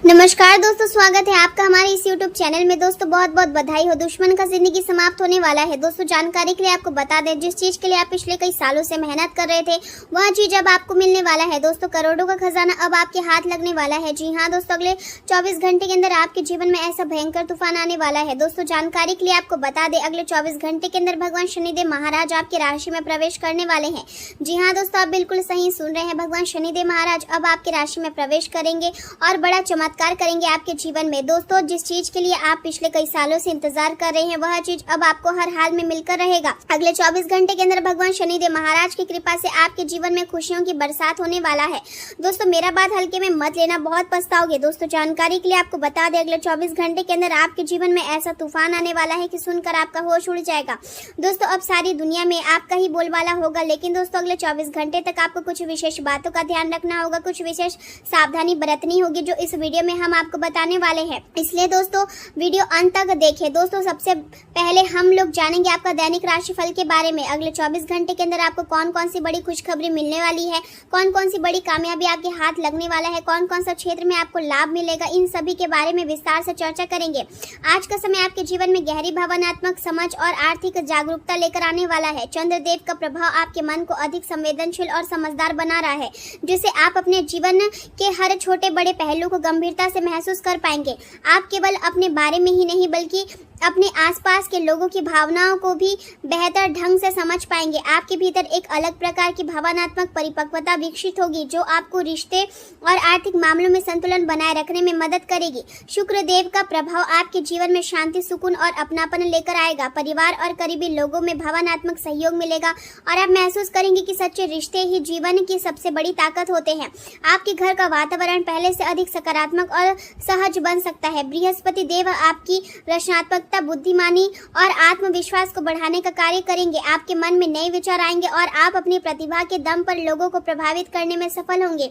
नमस्कार दोस्तों, स्वागत है आपका हमारे इस YouTube चैनल में। दोस्तों बहुत बहुत बधाई हो, दुश्मन का जिंदगी समाप्त होने वाला है। दोस्तों जानकारी के लिए आपको बता दें, जिस चीज के लिए आप पिछले कई सालों से मेहनत कर रहे थे वह चीज अब आपको मिलने वाला है। दोस्तों करोड़ों का खजाना अब आपके हाथ लगने वाला है। जी हाँ दोस्तों, अगले 24 घंटे के अंदर आपके जीवन में ऐसा भयंकर तूफान आने वाला है। दोस्तों जानकारी के लिए आपको बता दें, अगले 24 घंटे के अंदर भगवान शनिदेव महाराज आपकी राशि में प्रवेश करने वाले हैं। जी हाँ दोस्तों, आप बिल्कुल सही सुन रहे हैं, भगवान शनिदेव महाराज अब आपकी राशि में प्रवेश करेंगे और बड़ा चमत्कार करेंगे आपके जीवन में। दोस्तों जिस चीज के लिए आप पिछले कई सालों से इंतजार कर रहे हैं वह चीज अब आपको हर हाल में मिलकर रहेगा। अगले 24 घंटे के अंदर भगवान शनिदेव महाराज की कृपा से आपके जीवन में खुशियों की बरसात होने वाला है। दोस्तों मेरा बात हल्के में मत लेना, बहुत पछताओगे। दोस्तों जानकारी के लिए आपको बता दें, अगले 24 घंटे के अंदर आपके जीवन में ऐसा तूफान आने वाला है कि सुनकर आपका होश उड़ जाएगा। दोस्तों अब सारी दुनिया में आपका ही बोलबाला होगा, लेकिन दोस्तों अगले 24 घंटे तक आपको कुछ विशेष बातों का ध्यान रखना होगा, कुछ विशेष सावधानी बरतनी होगी जो इस वीडियो में हम आपको बताने वाले हैं। इसलिए दोस्तों वीडियो अंत तक देखें। दोस्तों सबसे पहले हम लोग जानेंगे आपका दैनिक राशिफल के बारे में। अगले 24 घंटे के अंदर आपको कौन कौन सी बड़ी खुशखबरी मिलने वाली है, कौन कौन सी बड़ी कामयाबी आपके हाथ लगने वाला है, कौन कौन सा क्षेत्र में आपको लाभ मिलेगा, इन सभी के बारे में विस्तार से चर्चा करेंगे। आज का समय आपके जीवन में गहरी भावनात्मक समझ और आर्थिक जागरूकता लेकर आने वाला है। चंद्रदेव का प्रभाव आपके मन को अधिक संवेदनशील और समझदार बना रहा है, जिससे आप अपने जीवन के हर छोटे बड़े पहलू को गंभीरता से महसूस कर पाएंगे। आप केवल अपने बारे में ही नहीं बल्कि अपने आसपास के लोगों की भावनाओं को भी बेहतर ढंग से समझ पाएंगे। आपके भीतर एक अलग प्रकार की भावनात्मक परिपक्वता विकसित होगी जो आपको रिश्ते और आर्थिक मामलों में संतुलन बनाए रखने में मदद करेगी। शुक्र देव का प्रभाव आपके जीवन में शांति, सुकून और अपनापन लेकर आएगा। परिवार और करीबी लोगों में भावनात्मक सहयोग मिलेगा और आप महसूस करेंगे कि सच्चे रिश्ते ही जीवन की सबसे बड़ी ताकत होते हैं। आपके घर का वातावरण पहले से अधिक सकारात्मक और सहज बन सकता है। बृहस्पति देव आपकी रचनात्मक बुद्धिमानी और आत्मविश्वास को बढ़ाने का कार्य करेंगे। आपके मन में नए विचार आएंगे और आप अपनी प्रतिभा के दम पर लोगों को प्रभावित करने में सफल होंगे।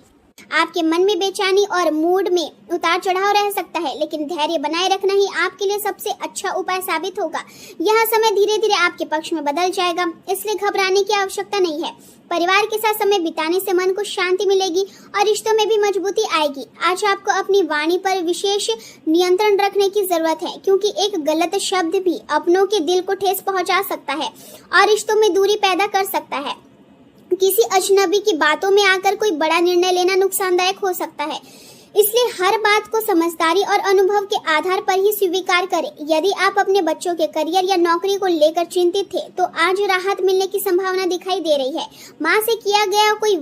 आपके मन में बेचैनी और मूड में उतार चढ़ाव रह सकता है, लेकिन धैर्य बनाए रखना ही आपके लिए सबसे अच्छा उपाय साबित होगा। यह समय धीरे धीरे आपके पक्ष में बदल जाएगा, इसलिए घबराने की आवश्यकता नहीं है। परिवार के साथ समय बिताने से मन को शांति मिलेगी और रिश्तों में भी मजबूती आएगी। आज आपको अपनी वाणी पर विशेष नियंत्रण रखने की जरूरत है, क्योंकि एक गलत शब्द भी अपनों के दिल को ठेस पहुंचा सकता है और रिश्तों में दूरी पैदा कर सकता है। किसी अजनबी की बातों में आकर कोई बड़ा निर्णय लेना नुकसानदायक हो सकता है, इसलिए हर बात को समझदारी और अनुभव के आधार पर ही स्वीकार करें। यदि आप अपने बच्चों के करियर या नौकरी को लेकर चिंतित थे तो आज राहत मिलने की संभावना दिखाई दे रही है। माँ से किया गया कोई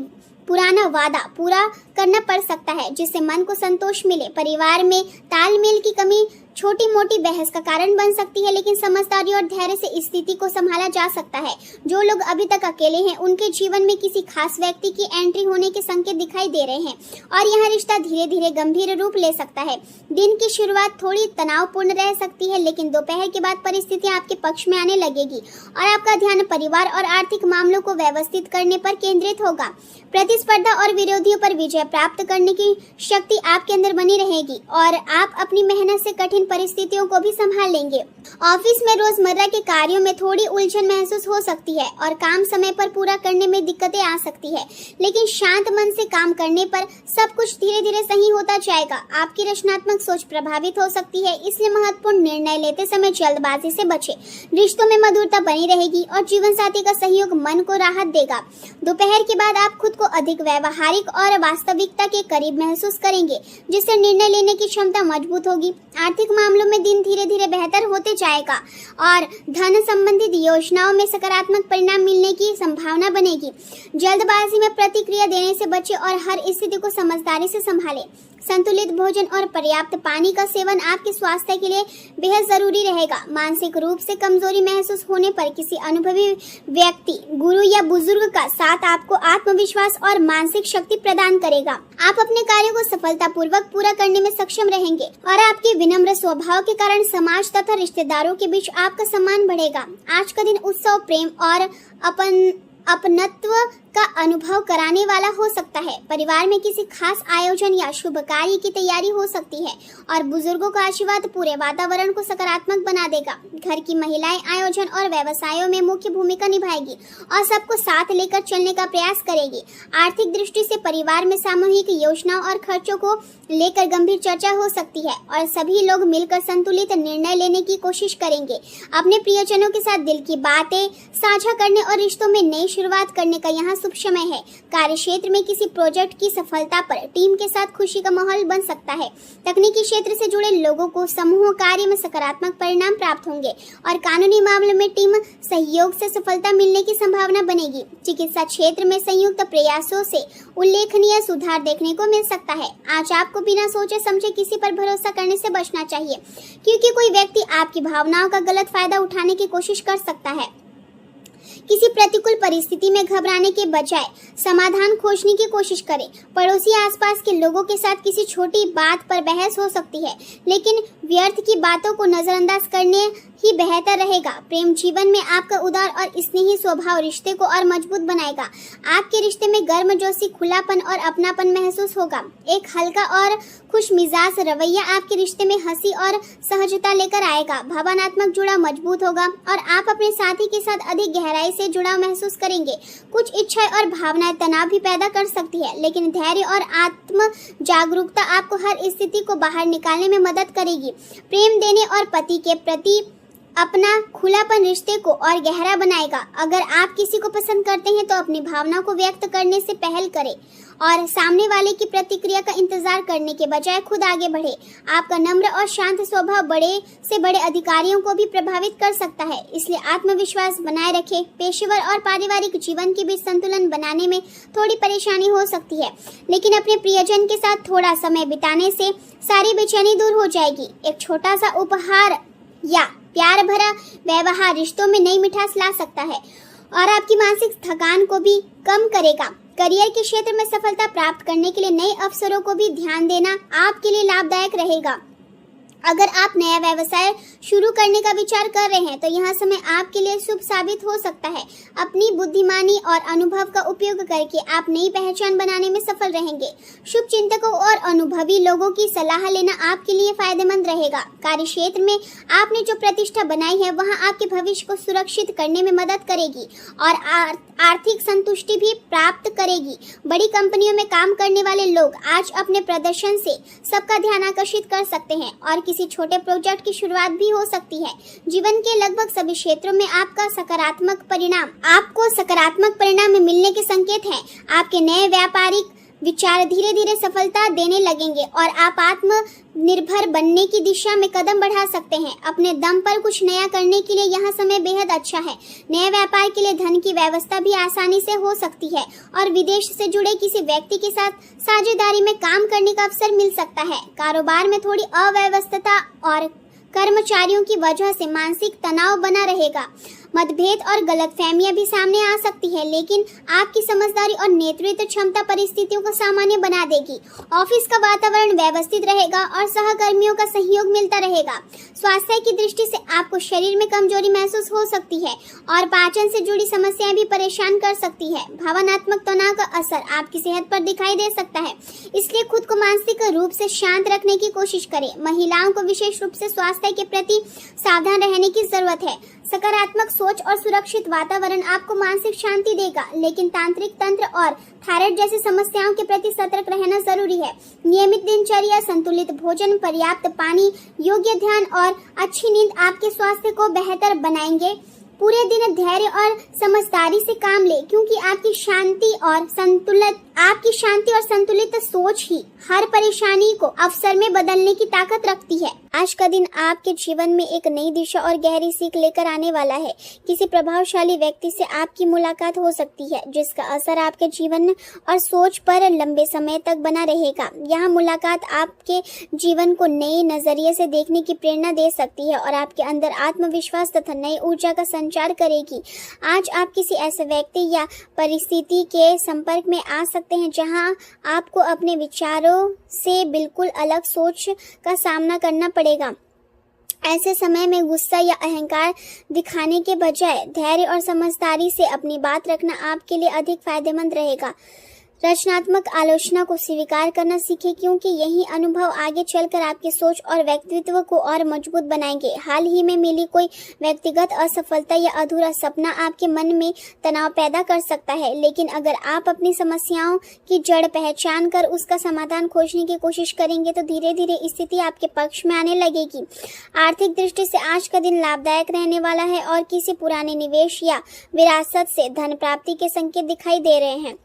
पुराना वादा पूरा करना पड़ सकता है, जिससे मन को संतोष मिले। परिवार में तालमेल की कमी छोटी मोटी बहस का कारण बन सकती है, लेकिन समझदारी और धैर्य से स्थिति को संभाला जा सकता है। जो लोग अभी तक अकेले हैं उनके जीवन में किसी खास व्यक्ति की एंट्री होने के संकेत दिखाई दे रहे हैं और यह रिश्ता धीरे धीरे गंभीर रूप ले सकता है। दिन की शुरुआत थोड़ी तनावपूर्ण रह सकती है, लेकिन दोपहर के बाद परिस्थितियां आपके पक्ष में आने लगेगी और आपका ध्यान परिवार और आर्थिक मामलों को व्यवस्थित करने पर केंद्रित होगा। प्रतिस्पर्धा और विरोधियों पर विजय प्राप्त करने की शक्ति आपके अंदर बनी रहेगी और आप अपनी मेहनत से कठिन परिस्थितियों को भी संभाल लेंगे। ऑफिस में रोजमर्रा के कार्यों में थोड़ी उलझन महसूस हो सकती है और काम समय पर पूरा करने में दिक्कतें आ सकती है, लेकिन शांत मन से काम करने पर सब कुछ धीरे धीरे सही होता जाएगा। आपकी रचनात्मक सोच प्रभावित हो सकती है, इसलिए महत्वपूर्ण निर्णय लेते समय जल्दबाजी से बचें। रिश्तों में मधुरता बनी रहेगी और जीवन साथी का सहयोग मन को राहत देगा। दोपहर के बाद आप खुद को अधिक व्यवहारिक और वास्तविकता के करीब महसूस करेंगे, जिससे निर्णय लेने की क्षमता मजबूत होगी। आर्थिक मामलों में दिन धीरे धीरे बेहतर होते जाएगा और धन संबंधित योजनाओं में सकारात्मक परिणाम मिलने की संभावना बनेगी। जल्दबाजी में प्रतिक्रिया देने से बचें और हर स्थिति को समझदारी से संभालें। संतुलित भोजन और पर्याप्त पानी का सेवन आपके स्वास्थ्य के लिए बेहद जरूरी रहेगा। मानसिक रूप से कमजोरी महसूस होने पर किसी अनुभवी व्यक्ति, गुरु या बुजुर्ग का साथ आपको आत्मविश्वास और मानसिक शक्ति प्रदान करेगा। आप अपने कार्यों को सफलतापूर्वक पूरा करने में सक्षम रहेंगे और आपके विनम्र स्वभाव के कारण समाज तथा रिश्तेदारों के बीच आपका सम्मान बढ़ेगा। आज का दिन उत्सव, प्रेम और अपनत्व का अनुभव कराने वाला हो सकता है। परिवार में किसी खास आयोजन या शुभ कार्य की तैयारी हो सकती है और बुजुर्गों का आशीर्वाद पूरे वातावरण को सकारात्मक बना देगा। घर की महिलाएं आयोजन और व्यवसायों में मुख्य भूमिका निभाएगी और सबको साथ लेकर चलने का प्रयास करेगी। आर्थिक दृष्टि से परिवार में सामूहिक योजनाओं और खर्चों को लेकर गंभीर चर्चा हो सकती है और सभी लोग मिलकर संतुलित निर्णय लेने की कोशिश करेंगे। अपने प्रियजनों के साथ दिल की बातें साझा करने और रिश्तों में नई शुरुआत करने का यहाँ शुभ समय है। कार्य क्षेत्र में किसी प्रोजेक्ट की सफलता पर टीम के साथ खुशी का माहौल बन सकता है। तकनीकी क्षेत्र से जुड़े लोगों को समूह कार्य में सकारात्मक परिणाम प्राप्त होंगे और कानूनी मामलों में टीम सहयोग से सफलता मिलने की संभावना बनेगी। चिकित्सा क्षेत्र में संयुक्त प्रयासों से उल्लेखनीय सुधार देखने को मिल सकता है। आज आपको बिना सोचे समझे किसी पर भरोसा करने से बचना चाहिए, क्योंकि कोई व्यक्ति आपकी भावनाओं का गलत फायदा उठाने की कोशिश कर सकता है। किसी प्रतिकूल परिस्थिति में घबराने के बजाय समाधान खोजने की कोशिश करें। पड़ोसी आसपास के लोगों के साथ किसी छोटी बात पर बहस हो सकती है, लेकिन व्यर्थ की बातों को नजरअंदाज करने ही बेहतर रहेगा। प्रेम जीवन में आपका उदार और स्नेही स्वभाव रिश्ते को और मजबूत बनाएगा। आपके रिश्ते में गर्मजोशी, खुलापन और अपनापन महसूस होगा। एक हल्का और खुश मिजाज रवैया आपके रिश्ते में हंसी और सहजता लेकर आएगा। भावनात्मक जुड़ाव मजबूत होगा और आप अपने साथी के साथ अधिक गहराई से जुड़ाव महसूस करेंगे। कुछ इच्छाएं और भावनाएं तनाव भी पैदा कर सकती है, लेकिन धैर्य और आत्म जागरूकता आपको हर स्थिति को बाहर निकालने में मदद करेगी। प्रेम देने और पति के प्रति अपना खुलापन रिश्ते को और गहरा बनाएगा। अगर आप किसी को पसंद करते हैं तो अपनी भावना को व्यक्त करने से पहल करें और सामने वाले की प्रतिक्रिया का इंतजार करने के बजाय खुद आगे बढ़े। आपका नम्र और शांत स्वभाव बड़े से बड़े अधिकारियों को भी प्रभावित कर सकता है, इसलिए आत्मविश्वास बनाए रखें। पेशेवर और पारिवारिक जीवन के बीच संतुलन बनाने में थोड़ी परेशानी हो सकती है, लेकिन अपने प्रियजन के साथ थोड़ा समय बिताने से सारी बेचैनी दूर हो जाएगी। एक छोटा सा उपहार या प्यार भरा व्यवहार रिश्तों में नई मिठास ला सकता है और आपकी मानसिक थकान को भी कम करेगा। करियर के क्षेत्र में सफलता प्राप्त करने के लिए नए अवसरों को भी ध्यान देना आपके लिए लाभदायक रहेगा। अगर आप नया व्यवसाय शुरू करने का विचार कर रहे हैं तो यह समय आपके लिए शुभ साबित हो सकता है। अपनी बुद्धिमानी और अनुभव का उपयोग करके आप नई पहचान बनाने में सफल रहेंगे। शुभ चिंतकों और अनुभवी लोगों की सलाह लेना आपके लिए फायदेमंद रहेगा। कार्य क्षेत्र में आपने जो प्रतिष्ठा बनाई है वहां आपके भविष्य को सुरक्षित करने में मदद करेगी और आर्थिक संतुष्टि भी प्राप्त करेगी। बड़ी कंपनियों में काम करने वाले लोग आज अपने प्रदर्शन से सबका ध्यान आकर्षित कर सकते हैं और किसी छोटे प्रोजेक्ट की शुरुआत भी हो सकती है। जीवन के लगभग सभी क्षेत्रों में आपको सकारात्मक परिणाम मिलने के संकेत हैं। आपके नए व्यापारिक विचार धीरे धीरे सफलता देने लगेंगे और आप आत्मनिर्भर बनने की दिशा में कदम बढ़ा सकते हैं। अपने दम पर कुछ नया करने के लिए यह समय बेहद अच्छा है। नए व्यापार के लिए धन की व्यवस्था भी आसानी से हो सकती है और विदेश से जुड़े किसी व्यक्ति के साथ साझेदारी में काम करने का अवसर मिल सकता है। कारोबार में थोड़ी अव्यवस्था और कर्मचारियों की वजह से मानसिक तनाव बना रहेगा। मतभेद और गलतफहमियां भी सामने आ सकती है, लेकिन आपकी समझदारी और नेतृत्व क्षमता परिस्थितियों को सामान्य बना देगी। ऑफिस का वातावरण व्यवस्थित रहेगा और सहकर्मियों का सहयोग मिलता रहेगा। स्वास्थ्य की दृष्टि से आपको शरीर में कमजोरी महसूस हो सकती है और पाचन से जुड़ी समस्याएं भी परेशान कर सकती है। भावनात्मक तनाव का असर आपकी सेहत पर दिखाई दे सकता है, इसलिए खुद को मानसिक रूप से शांत रखने की कोशिश करें। महिलाओं को विशेष रूप से स्वास्थ्य के प्रति सावधान रहने की जरूरत है। सकारात्मक सोच और सुरक्षित वातावरण आपको मानसिक शांति देगा, लेकिन तांत्रिक तंत्र और थायराइड जैसी समस्याओं के प्रति सतर्क रहना जरूरी है। नियमित दिनचर्या, संतुलित भोजन, पर्याप्त पानी, योग्य ध्यान और अच्छी नींद आपके स्वास्थ्य को बेहतर बनाएंगे। पूरे दिन धैर्य और समझदारी से काम ले, क्योंकि आपकी शांति और संतुलित सोच ही हर परेशानी को अवसर में बदलने की ताकत रखती है। आज का दिन आपके जीवन में एक नई दिशा और गहरी सीख लेकर आने वाला है। किसी प्रभावशाली व्यक्ति से आपकी मुलाकात हो सकती है, जिसका असर आपके जीवन और सोच पर लंबे समय तक बना रहेगा। यह मुलाकात आपके जीवन को नए नजरिए से देखने की प्रेरणा दे सकती है और आपके अंदर आत्मविश्वास तथा नई ऊर्जा का संचार करेगी। आज आप किसी ऐसे व्यक्ति या परिस्थिति के संपर्क में आ सकते हैं जहां आपको अपने विचारों से बिल्कुल अलग सोच का सामना करना पड़ेगा। ऐसे समय में गुस्सा या अहंकार दिखाने के बजाय धैर्य और समझदारी से अपनी बात रखना आपके लिए अधिक फायदेमंद रहेगा। रचनात्मक आलोचना को स्वीकार करना सीखें, क्योंकि यही अनुभव आगे चलकर आपकी सोच और व्यक्तित्व को और मजबूत बनाएंगे। हाल ही में मिली कोई व्यक्तिगत असफलता या अधूरा सपना आपके मन में तनाव पैदा कर सकता है, लेकिन अगर आप अपनी समस्याओं की जड़ पहचान कर उसका समाधान खोजने की कोशिश करेंगे तो धीरे धीरे स्थिति आपके पक्ष में आने लगेगी। आर्थिक दृष्टि से आज का दिन लाभदायक रहने वाला है और किसी पुराने निवेश या विरासत से धन प्राप्ति के संकेत दिखाई दे रहे हैं।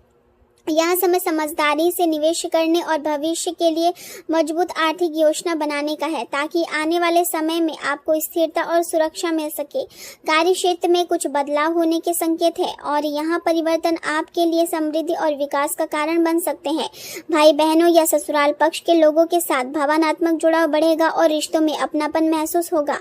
यह समय समझदारी से निवेश करने और भविष्य के लिए मजबूत आर्थिक योजना बनाने का है, ताकि आने वाले समय में आपको स्थिरता और सुरक्षा मिल सके। कार्य क्षेत्र में कुछ बदलाव होने के संकेत है और यहाँ परिवर्तन आपके लिए समृद्धि और विकास का कारण बन सकते हैं। भाई बहनों या ससुराल पक्ष के लोगों के साथ भावनात्मक जुड़ाव बढ़ेगा और रिश्तों में अपनापन महसूस होगा।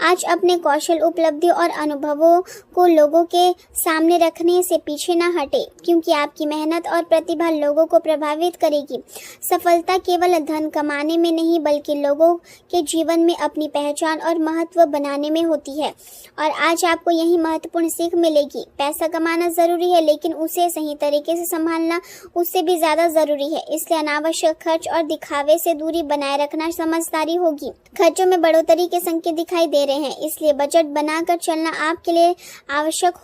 आज अपने कौशल, उपलब्धि और अनुभवों को लोगों के सामने रखने से पीछे न हटे, क्योंकि आपकी मेहनत और प्रतिभा लोगों को प्रभावित करेगी। सफलता केवल धन कमाने में नहीं बल्कि लोगों के जीवन में अपनी पहचान और महत्व बनाने में होती है, और आज आपको यही महत्वपूर्ण सीख मिलेगी। पैसा कमाना जरूरी है, लेकिन उसे सही तरीके से संभालना उससे भी ज्यादा जरूरी है। इसलिए अनावश्यक खर्च और दिखावे से दूरी बनाए रखना समझदारी होगी। खर्चों में बढ़ोतरी के संकेत दिखाई दे रहे हैं, इसलिए बजट बनाकर चलना आपके लिए आवश्यक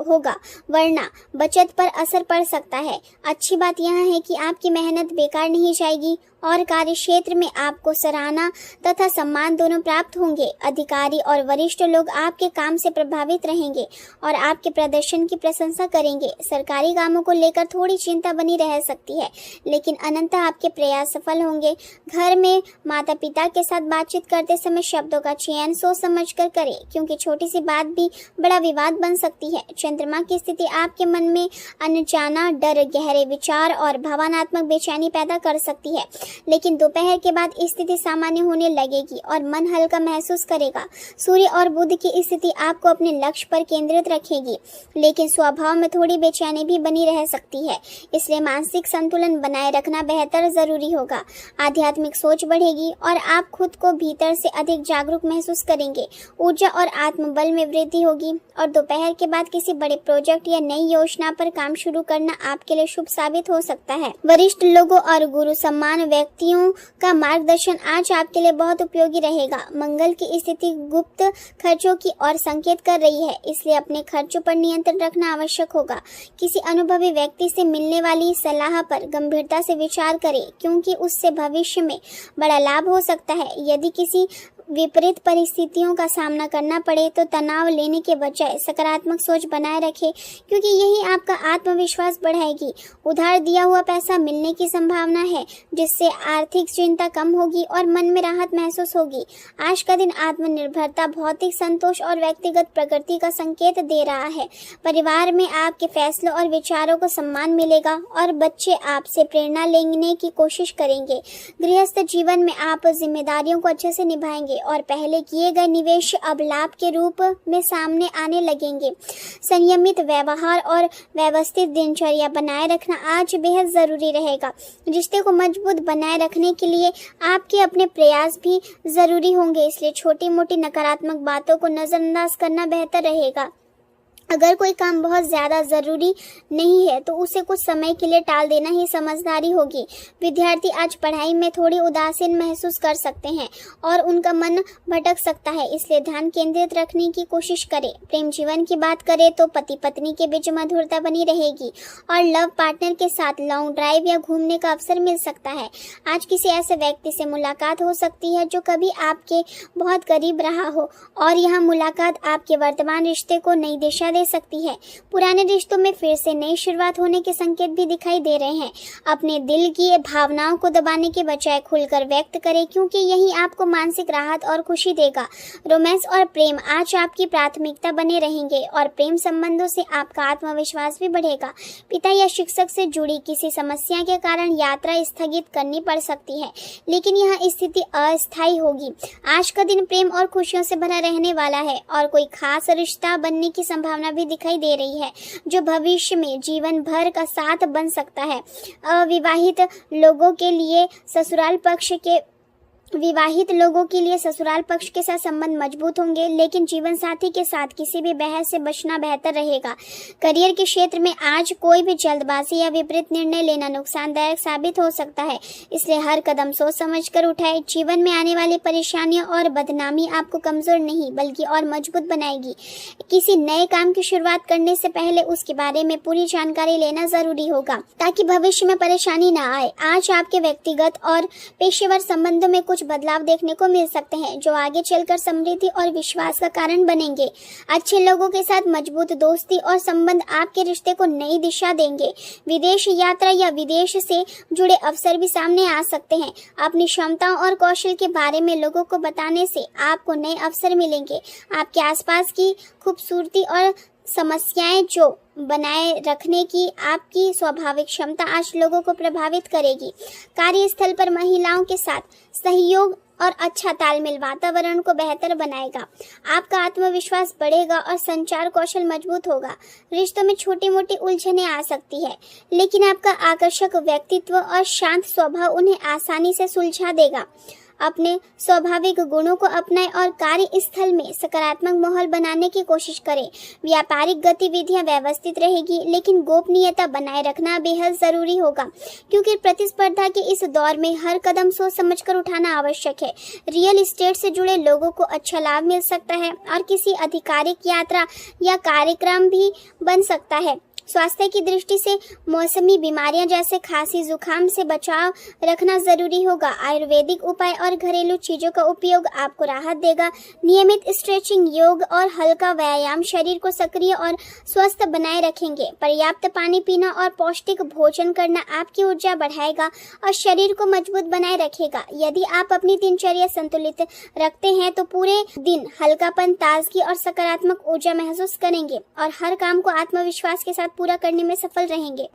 होगा, वरना बचत पर असर पड़ सकता है। अच्छी बात यह है कि आपकी मेहनत बेकार नहीं जाएगी और कार्य क्षेत्र में आपको सराहना तथा सम्मान दोनों प्राप्त होंगे। अधिकारी और वरिष्ठ लोग आपके काम से प्रभावित रहेंगे और आपके प्रदर्शन की प्रशंसा करेंगे। सरकारी कामों को लेकर थोड़ी चिंता बनी रह सकती है, लेकिन अनंततः आपके प्रयास सफल होंगे। घर में माता पिता के साथ बातचीत करते समय शब्दों का चयन सोच समझ कर करें, क्योंकि छोटी सी बात भी बड़ा विवाद बन सकती है। चंद्रमा की स्थिति आपके मन में अनजाना डर, गहरे विचार और भावनात्मक बेचैनी पैदा कर सकती है, लेकिन दोपहर के बाद स्थिति सामान्य होने लगेगी और मन हल्का महसूस करेगा। सूर्य और बुध की स्थिति आपको अपने लक्ष्य पर केंद्रित रखेगी, लेकिन स्वभाव में थोड़ी बेचैनी भी बनी रह सकती है, इसलिए मानसिक संतुलन बनाए रखना बेहतर जरूरी होगा। आध्यात्मिक सोच बढ़ेगी और आप खुद को भीतर से अधिक जागरूक महसूस करेंगे। ऊर्जा और आत्मबल में वृद्धि होगी और दोपहर के बाद किसी बड़े प्रोजेक्ट या नई योजना पर काम शुरू करना आपके लिए शुभ साबित हो सकता है। वरिष्ठ लोगों और गुरु सम्मान व्यक्तियों का मार्गदर्शन आज आपके लिए बहुत उपयोगी रहेगा। मंगल की स्थिति गुप्त खर्चों की ओर संकेत कर रही है, इसलिए अपने खर्चों पर नियंत्रण रखना आवश्यक होगा। किसी अनुभवी व्यक्ति से मिलने वाली सलाह पर गंभीरता से विचार करें, क्योंकि उससे भविष्य में बड़ा लाभ हो सकता है। यदि किसी विपरीत परिस्थितियों का सामना करना पड़े तो तनाव लेने के बजाय सकारात्मक सोच बनाए रखें, क्योंकि यही आपका आत्मविश्वास बढ़ाएगी। उधार दिया हुआ पैसा मिलने की संभावना है, जिससे आर्थिक चिंता कम होगी और मन में राहत महसूस होगी। आज का दिन आत्मनिर्भरता, भौतिक संतोष और व्यक्तिगत प्रगति का संकेत दे रहा है। परिवार में आपके फैसलों और विचारों को सम्मान मिलेगा और बच्चे आपसे प्रेरणा लेने की कोशिश करेंगे। गृहस्थ जीवन में आप जिम्मेदारियों को अच्छे से निभाएंगे और पहले किए गए निवेश अब लाभ के रूप में सामने आने लगेंगे। संयमित व्यवहार और व्यवस्थित दिनचर्या बनाए रखना आज बेहद जरूरी रहेगा। रिश्ते को मजबूत बनाए रखने के लिए आपके अपने प्रयास भी जरूरी होंगे, इसलिए छोटी मोटी नकारात्मक बातों को नजरअंदाज करना बेहतर रहेगा। अगर कोई काम बहुत ज्यादा जरूरी नहीं है तो उसे कुछ समय के लिए टाल देना ही समझदारी होगी। विद्यार्थी आज पढ़ाई में थोड़ी उदासीन महसूस कर सकते हैं और उनका मन भटक सकता है, इसलिए ध्यान केंद्रित रखने की कोशिश करें। प्रेम जीवन की बात करें तो पति पत्नी के बीच मधुरता बनी रहेगी और लव पार्टनर के साथ लॉन्ग ड्राइव या घूमने का अवसर मिल सकता है। आज किसी ऐसे व्यक्ति से मुलाकात हो सकती है जो कभी आपके बहुत करीब रहा हो और यह मुलाकात आपके वर्तमान रिश्ते को नई दिशा दे सकती है। पुराने रिश्तों में फिर से नई शुरुआत होने के संकेत भी दिखाई दे रहे हैं। अपने दिल की भावनाओं को दबाने के बजाय खुलकर व्यक्त करें, क्योंकि यही आपको मानसिक राहत और खुशी देगा। रोमांस और प्रेम आज आपकी प्राथमिकता बने रहेंगे और प्रेम संबंधों से आपका आत्मविश्वास भी बढ़ेगा। पिता या शिक्षक से जुड़ी किसी समस्या के कारण यात्रा स्थगित करनी पड़ सकती है, लेकिन यह स्थिति अस्थायी होगी। आज का दिन प्रेम और खुशियों से भरा रहने वाला है और कोई खास रिश्ता बनने की संभावना भी दिखाई दे रही है, जो भविष्य में जीवन भर का साथ बन सकता है। अविवाहित लोगों के लिए ससुराल पक्ष के विवाहित लोगों के लिए ससुराल पक्ष के साथ संबंध मजबूत होंगे, लेकिन जीवन साथी के साथ किसी भी बहस से बचना बेहतर रहेगा। करियर के क्षेत्र में आज कोई भी जल्दबाजी या विपरीत निर्णय लेना नुकसानदायक साबित हो सकता है, इसलिए हर कदम सोच समझकर उठाएं। जीवन में आने वाली परेशानियां और बदनामी आपको कमजोर नहीं बल्कि और मजबूत बनाएगी। किसी नए काम की शुरुआत करने से पहले उसके बारे में पूरी जानकारी लेना जरूरी होगा ताकि भविष्य में परेशानी न आए। आज आपके व्यक्तिगत और पेशेवर संबंधों में कुछ बदलाव देखने को मिल सकते हैं जो आगे चलकर समृद्धि और विश्वास का कारण बनेंगे। अच्छे लोगों के साथ मजबूत दोस्ती और संबंध आपके रिश्ते को नई दिशा देंगे। विदेश यात्रा या विदेश से जुड़े अवसर भी सामने आ सकते हैं। अपनी क्षमताओं और कौशल के बारे में लोगों को बताने से आपको नए अवसर मिलेंगे। आपके आसपास की खूबसूरती और समस्याएं जो बनाए रखने की आपकी स्वाभाविक क्षमता आज लोगों को प्रभावित करेगी। कार्यस्थल पर महिलाओं के साथ सहयोग और अच्छा तालमेल वातावरण को बेहतर बनाएगा। आपका आत्मविश्वास बढ़ेगा और संचार कौशल मजबूत होगा। रिश्तों में छोटी मोटी उलझनें आ सकती है, लेकिन आपका आकर्षक व्यक्तित्व और शांत स्वभाव उन्हें आसानी से सुलझा देगा। अपने स्वाभाविक गुणों को अपनाएं और कार्यस्थल में सकारात्मक माहौल बनाने की कोशिश करें। व्यापारिक गतिविधियां व्यवस्थित रहेगी, लेकिन गोपनीयता बनाए रखना बेहद जरूरी होगा क्योंकि प्रतिस्पर्धा के इस दौर में हर कदम सोच समझकर उठाना आवश्यक है। रियल एस्टेट से जुड़े लोगों को अच्छा लाभ मिल सकता है और किसी आधिकारिक यात्रा या कार्यक्रम भी बन सकता है। स्वास्थ्य की दृष्टि से मौसमी बीमारियां जैसे खांसी जुकाम से बचाव रखना जरूरी होगा। आयुर्वेदिक उपाय और घरेलू चीजों का उपयोग आपको राहत देगा। नियमित स्ट्रेचिंग, योग और हल्का व्यायाम शरीर को सक्रिय और स्वस्थ बनाए रखेंगे। पर्याप्त पानी पीना और पौष्टिक भोजन करना आपकी ऊर्जा बढ़ाएगा और शरीर को मजबूत बनाए रखेगा। यदि आप अपनी दिनचर्या संतुलित रखते हैं तो पूरे दिन हल्कापन, ताजगी और सकारात्मक ऊर्जा महसूस करेंगे और हर काम को आत्मविश्वास के साथ पूरा करने में सफल रहेंगे।